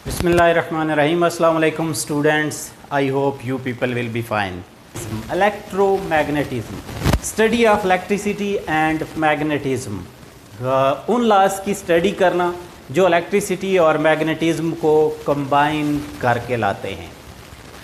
बिस्मिल्लाहिर्रहमानिर्रहीम। अस्सलाम वालेकुम students, I hope you people will be fine. Electromagnetism, study of electricity and magnetism, उन laws की स्टडी करना जो इलेक्ट्रिसिटी और मैग्नेटिज्म को कंबाइन करके लाते हैं।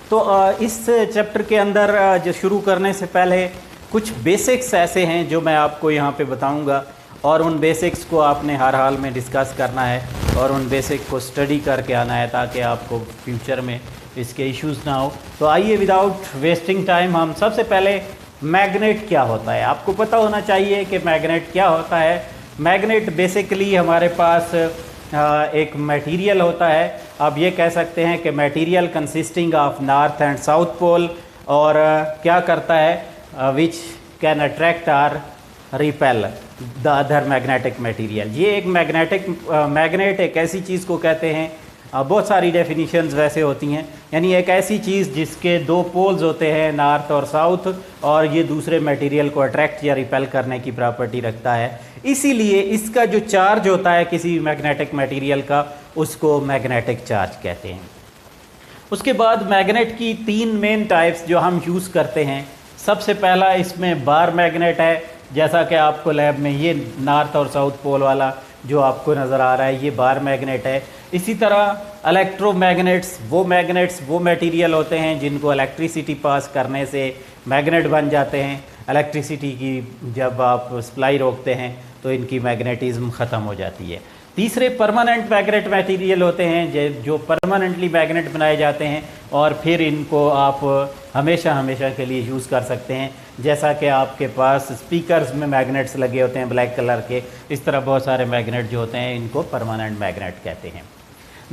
तो इस चैप्टर के अंदर जो शुरू करने से पहले कुछ बेसिक्स ऐसे हैं जो मैं आपको यहाँ पे बताऊँगा, और उन बेसिक्स को आपने हर हाल में डिस्कस करना है और उन बेसिक को स्टडी करके आना है ताकि आपको फ्यूचर में इसके इश्यूज़ ना हो। तो आइए विदाउट वेस्टिंग टाइम हम सबसे पहले मैग्नेट क्या होता है, आपको पता होना चाहिए कि मैग्नेट क्या होता है। मैग्नेट बेसिकली हमारे पास एक मटेरियल होता है। आप ये कह सकते हैं कि material consisting of north and south pole, और क्या करता है which can attract or repel the other magnetic material. ये एक मैग्नेट एक ऐसी चीज़ को कहते हैं, बहुत सारी डेफिनेशंस वैसे होती हैं, यानी एक ऐसी चीज़ जिसके दो पोल्स होते हैं नॉर्थ और साउथ, और ये दूसरे मटेरियल को अट्रैक्ट या रिपेल करने की प्रॉपर्टी रखता है। इसीलिए इसका जो चार्ज होता है किसी मैग्नेटिक मटेरियल का, उसको मैग्नेटिक चार्ज कहते हैं। उसके बाद मैग्नेट की तीन मेन टाइप्स जो हम यूज़ करते हैं। सबसे पहला इसमें बार मैग्नेट है, जैसा कि आपको लैब में ये नॉर्थ और साउथ पोल वाला जो आपको नज़र आ रहा है, ये बार मैग्नेट है। इसी तरह इलेक्ट्रोमैग्नेट्स वो मटेरियल होते हैं जिनको इलेक्ट्रिसिटी पास करने से मैग्नेट बन जाते हैं। इलेक्ट्रिसिटी की जब आप सप्लाई रोकते हैं तो इनकी मैग्नेटिज्म ख़त्म हो जाती है। तीसरे परमानेंट मैग्नेट मटेरियल होते हैं जो परमानेंटली मैग्नेट बनाए जाते हैं, और फिर इनको आप हमेशा के लिए यूज़ कर सकते हैं। जैसा कि आपके पास स्पीकर्स में मैग्नेट्स लगे होते हैं ब्लैक कलर के, इस तरह बहुत सारे मैग्नेट जो होते हैं इनको परमानेंट मैग्नेट कहते हैं।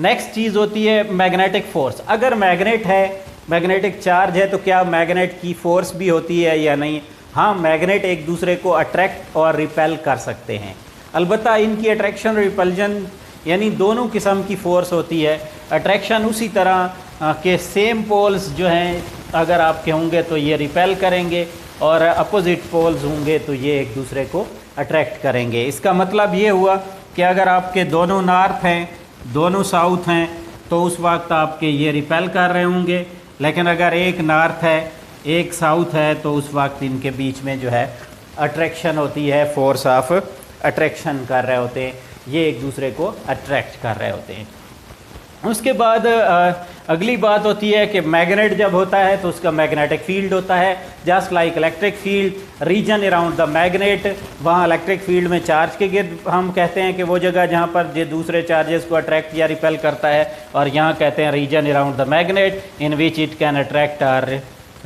नेक्स्ट चीज़ होती है मैग्नेटिक फ़ोर्स। अगर मैग्नेट है, मैग्नेटिक चार्ज है, तो क्या मैग्नेट की फ़ोर्स भी होती है या नहीं? हाँ, मैग्नेट एक दूसरे को अट्रैक्ट और रिपेल कर सकते हैं। अलबत्ता इनकी अट्रैक्शन और रिपल्जन यानी दोनों किस्म की फ़ोर्स होती है। अट्रैक्शन उसी तरह के सेम पोल्स जो हैं अगर आपके होंगे तो ये रिपेल करेंगे, और अपोजिट पोल्स होंगे तो ये एक दूसरे को अट्रैक्ट करेंगे। इसका मतलब ये हुआ कि अगर आपके दोनों नॉर्थ हैं, दोनों साउथ हैं, तो उस वक्त आपके ये रिपेल कर रहे होंगे। लेकिन अगर एक नॉर्थ है एक साउथ है तो उस वक्त इनके बीच में जो है अट्रैक्शन होती है, फोर्स ऑफ अट्रैक्शन कर रहे होते हैं, ये एक दूसरे को अट्रैक्ट कर रहे होते हैं। उसके बाद अगली बात होती है कि मैग्नेट जब होता है तो उसका मैग्नेटिक फील्ड होता है। Just like electric field, region around the magnet, वहाँ इलेक्ट्रिक फील्ड में चार्ज के गिर्द हम कहते हैं कि वो जगह जहाँ पर ये दूसरे चार्जेस को अट्रैक्ट या रिपेल करता है, और यहाँ कहते हैं region around the magnet in which it can attract और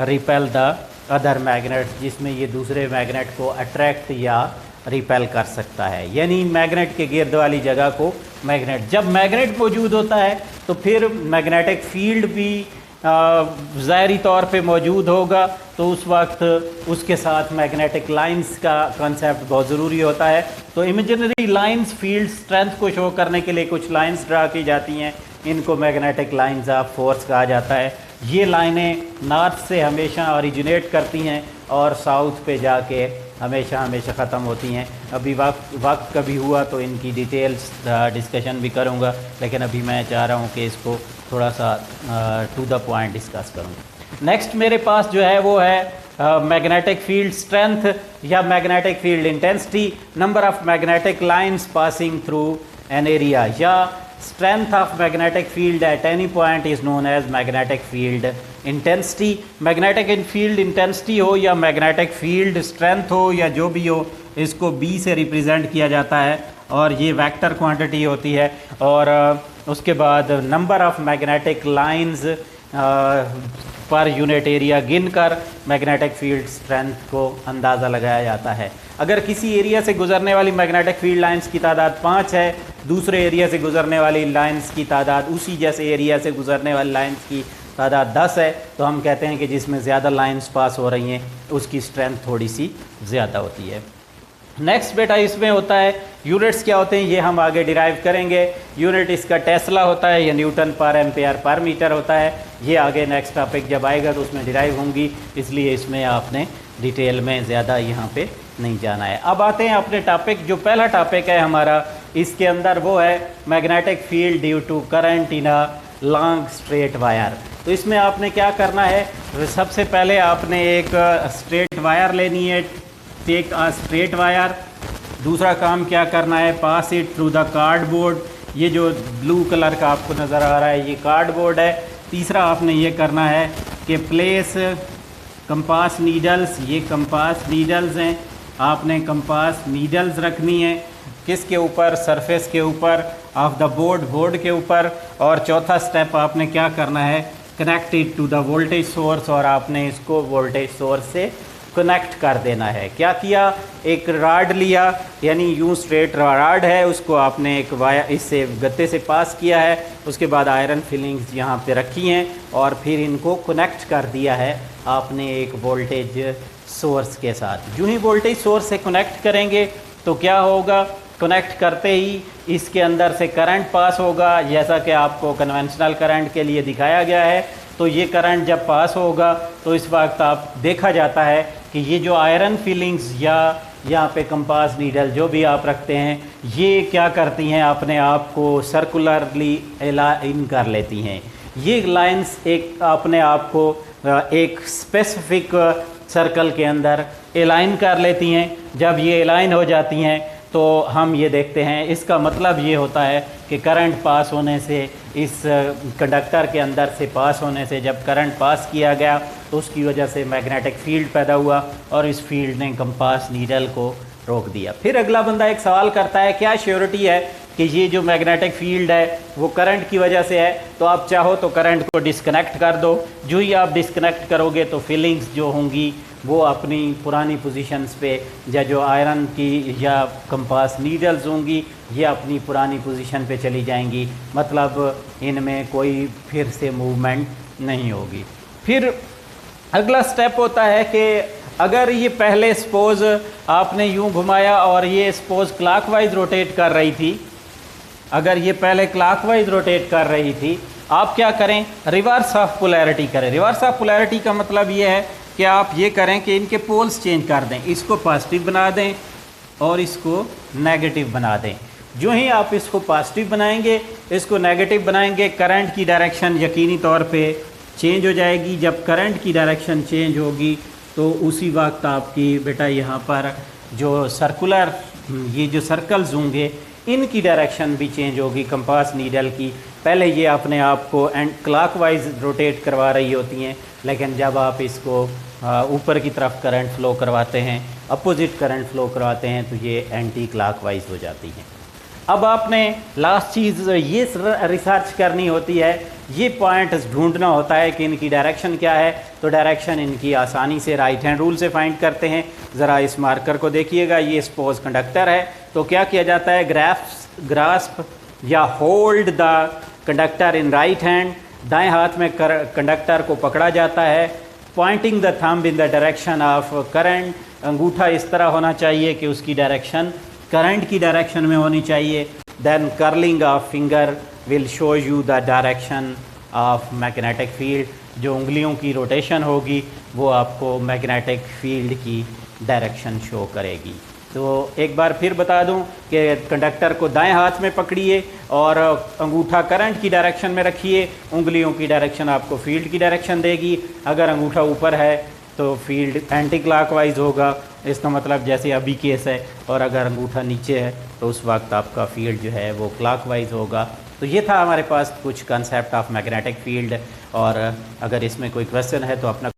रिपेल द अदर मैग्नेट, जिसमें ये दूसरे मैग्नेट को अट्रैक्ट या रिपेल कर सकता है। यानी मैग्नेट के गिर्द वाली जगह को मैग्नेट, जब मैग्नेट मौजूद होता है तो फिर मैग्नेटिक फील्ड भी ज़ाहरी तौर पे मौजूद होगा, तो उस वक्त उसके साथ मैग्नेटिक लाइंस का कंसेप्ट बहुत ज़रूरी होता है। तो इमेजिनरी लाइंस फील्ड स्ट्रेंथ को शो करने के लिए कुछ लाइंस ड्रा की जाती हैं, इनको मैग्नेटिक लाइंस ऑफ फोर्स कहा जाता है। ये लाइनें नॉर्थ से हमेशा ओरिजिनेट करती हैं और साउथ पे जाके हमेशा ख़त्म होती हैं। अभी वक्त कभी हुआ तो इनकी डिटेल्स डिस्कशन भी करूँगा, लेकिन अभी मैं चाह रहा हूँ कि इसको थोड़ा सा टू द पॉइंट डिस्कस करूँ। नेक्स्ट मेरे पास जो है वो है मैग्नेटिक फील्ड स्ट्रेंथ या magnetic field intensity, number of magnetic lines passing through an area, या strength of magnetic field at any point is known as magnetic field intensity। magnetic field intensity हो या magnetic field strength हो या जो भी हो, इसको B से रिप्रेजेंट किया जाता है, और ये वेक्टर क्वांटिटी होती है। और उसके बाद number of magnetic lines per unit area गिनकर मैग्नेटिक फील्ड स्ट्रेंथ को अंदाज़ा लगाया जाता है। अगर किसी एरिया से गुजरने वाली मैग्नेटिक फील्ड लाइंस की तादाद 5 है, दूसरे एरिया से गुजरने वाली लाइंस की तादाद, उसी जैसे एरिया से गुजरने वाली लाइंस की तादाद 10 है, तो हम कहते हैं कि जिसमें ज़्यादा लाइंस पास हो रही हैं उसकी स्ट्रेंथ थोड़ी सी ज़्यादा होती है। नेक्स्ट बेटा इसमें होता है यूनिट्स क्या होते हैं, ये हम आगे डिराइव करेंगे। यूनिट इसका टेस्ला होता है, या Newton per ampere per metre होता है। ये आगे नेक्स्ट टॉपिक जब आएगा तो उसमें डिराइव होंगी, इसलिए इसमें आपने डिटेल में ज़्यादा यहाँ पे नहीं जाना है। अब आते हैं अपने टॉपिक, जो पहला टॉपिक है हमारा इसके अंदर वो है magnetic field due to current in a long straight wire. तो इसमें आपने क्या करना है, सबसे पहले आपने एक स्ट्रेट वायर लेनी है, टेक अ स्ट्रेट वायर। दूसरा काम क्या करना है, पास इट थ्रू द कार्डबोर्ड। ये जो ब्लू कलर का आपको नज़र आ रहा है ये कार्डबोर्ड है। तीसरा आपने ये करना है कि प्लेस कंपास नीडल्स, ये कंपास नीडल्स हैं, आपने कंपास नीडल्स रखनी है किसके ऊपर, सरफेस के ऊपर ऑफ द बोर्ड के ऊपर। और चौथा स्टेप आपने क्या करना है, connected to the voltage source, और आपने इसको वोल्टेज सोर्स से कनेक्ट कर देना है। क्या किया, एक राड लिया, यानी यूं स्ट्रेट राड है, उसको आपने एक वायर इससे गत्ते से पास किया है, उसके बाद आयरन फिलिंग्स यहाँ पे रखी हैं और फिर इनको कनेक्ट कर दिया है आपने एक वोल्टेज सोर्स के साथ। यूँ ही वोल्टेज सोर्स से कनेक्ट करेंगे तो क्या होगा, कनेक्ट करते ही इसके अंदर से करंट पास होगा, जैसा कि आपको कन्वेंशनल करंट के लिए दिखाया गया है। तो ये करंट जब पास होगा तो इस वक्त आप देखा जाता है कि ये जो आयरन फिलिंग्स या यहाँ पे कंपास नीडल जो भी आप रखते हैं, ये क्या करती हैं, अपने आप को सर्कुलरली अलाइन कर लेती हैं। ये लाइंस एक अपने आप को एक स्पेसिफिक सर्कल के अंदर अलाइन कर लेती हैं। जब ये अलाइन हो जाती हैं तो हम ये देखते हैं, इसका मतलब ये होता है कि करंट पास होने से, इस कंडक्टर के अंदर से पास होने से, जब करंट पास किया गया तो उसकी वजह से मैग्नेटिक फील्ड पैदा हुआ और इस फील्ड ने कंपास नीडल को रोक दिया। फिर अगला बंदा एक सवाल करता है, क्या श्योरिटी है कि ये जो मैग्नेटिक फील्ड है वो करंट की वजह से है। तो आप चाहो तो करंट को डिस्कनेक्ट कर दो, जो ही आप डिस्कनेक्ट करोगे तो फीलिंग्स जो होंगी वो अपनी पुरानी पोजीशंस पे, या जो आयरन की या कंपास नीडल्स होंगी ये अपनी पुरानी पोजीशन पे चली जाएंगी, मतलब इनमें कोई फिर से मूवमेंट नहीं होगी। फिर अगला स्टेप होता है कि अगर ये पहले सपोज़ आपने यूं घुमाया और ये सपोज़ क्लॉकवाइज रोटेट कर रही थी, अगर ये पहले क्लॉकवाइज रोटेट कर रही थी, आप क्या करें, रिवर्स ऑफ पोलैरिटी करें। रिवर्स ऑफ पोलैरिटी का मतलब ये है कि आप ये करें कि इनके पोल्स चेंज कर दें, इसको पॉजिटिव बना दें और इसको नेगेटिव बना दें। जो ही आप इसको पॉजिटिव बनाएंगे, इसको नेगेटिव बनाएंगे, करंट की डायरेक्शन यकीनी तौर पे चेंज हो जाएगी। जब करंट की डायरेक्शन चेंज होगी तो उसी वक्त आपकी बेटा यहाँ पर जो सर्कुलर ये जो सर्कल्स होंगे इनकी डायरेक्शन भी चेंज होगी कंपास नीडल की। पहले ये अपने आप को एंड क्लॉकवाइज रोटेट करवा रही होती हैं, लेकिन जब आप इसको ऊपर की तरफ करंट फ्लो करवाते हैं, अपोजिट करंट फ्लो करवाते हैं, तो ये एंटी क्लॉकवाइज हो जाती हैं। अब आपने लास्ट चीज़ ये रिसर्च करनी होती है, ये पॉइंट ढूंढना होता है कि इनकी डायरेक्शन क्या है। तो डायरेक्शन इनकी आसानी से राइट हैंड रूल से फाइंड करते हैं। ज़रा इस मार्कर को देखिएगा, ये सपोज कंडक्टर है, तो क्या किया जाता है, ग्रास्प या hold the conductor in right hand, दाएं हाथ में कंडक्टर को पकड़ा जाता है, Poynting the thumb in the direction of current. अंगूठा इस तरह होना चाहिए कि उसकी डायरेक्शन करंट की डायरेक्शन में होनी चाहिए। Then curling of finger will show you the direction of magnetic field. जो उंगलियों की रोटेशन होगी वो आपको मैग्नेटिक फील्ड की डायरेक्शन शो करेगी। तो एक बार फिर बता दूं कि कंडक्टर को दाएं हाथ में पकड़िए और अंगूठा करंट की डायरेक्शन में रखिए, उंगलियों की डायरेक्शन आपको फील्ड की डायरेक्शन देगी। अगर अंगूठा ऊपर है तो फील्ड एंटी क्लॉकवाइज होगा, इसका मतलब जैसे अभी केस है, और अगर अंगूठा नीचे है तो उस वक्त आपका फील्ड जो है वो क्लॉकवाइज होगा। तो ये था हमारे पास कुछ कंसेप्ट ऑफ मैग्नेटिक फील्ड, और अगर इसमें कोई क्वेश्चन है तो अपना